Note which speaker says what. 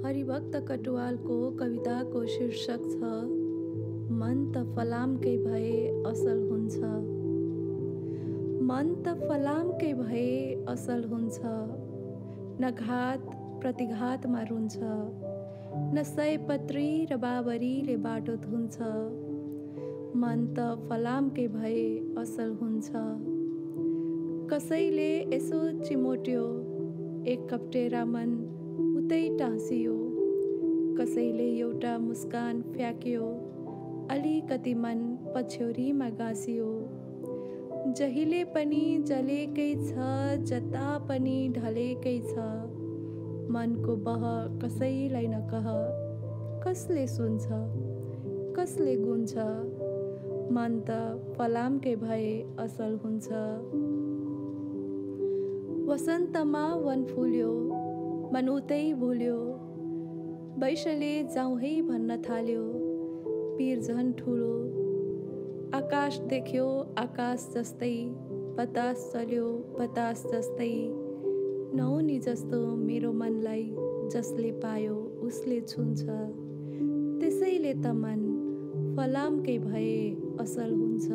Speaker 1: हरिभक्त कटुवालको कविताको शीर्षक छ मन त फलामकै भए असल हुन्छ। मन त फलामकै भए असल हुन्छ, न घात प्रतिघातमा रुन्छ, न सयपत्री र बाबरीले बाटो धुन्छ। मन त फलामकै भए असल हुन्छ। कसैले यसो चिमोट्यो, एक कप्टेरा मन उतै टाँसियो। कसैले एउटा मुस्कान फ्याँक्यो, अलिकति मन पछ्यौरीमा गाँसियो। जहिले पनि जलेकै छ, जता पनि ढलेकै छ। मनको बह कसैलाई नकह, कसले सुन्छ, कसले गुन्छ। मन त फलामकै भए असल हुन्छ। वसन्तमा वन फुल्यो, मन उतै भुल्यो। वैशले जाउँ है भन्न थाल्यो, पीर झन् ठुलो। आकाश देख्यो आकाश जस्तै, बतास चल्यो बतास जस्तै। नहुनी जस्तो मेरो मनलाई जसले पायो उसले छुन्छ। त्यसैले त मन फलामकै भए असल हुन्छ।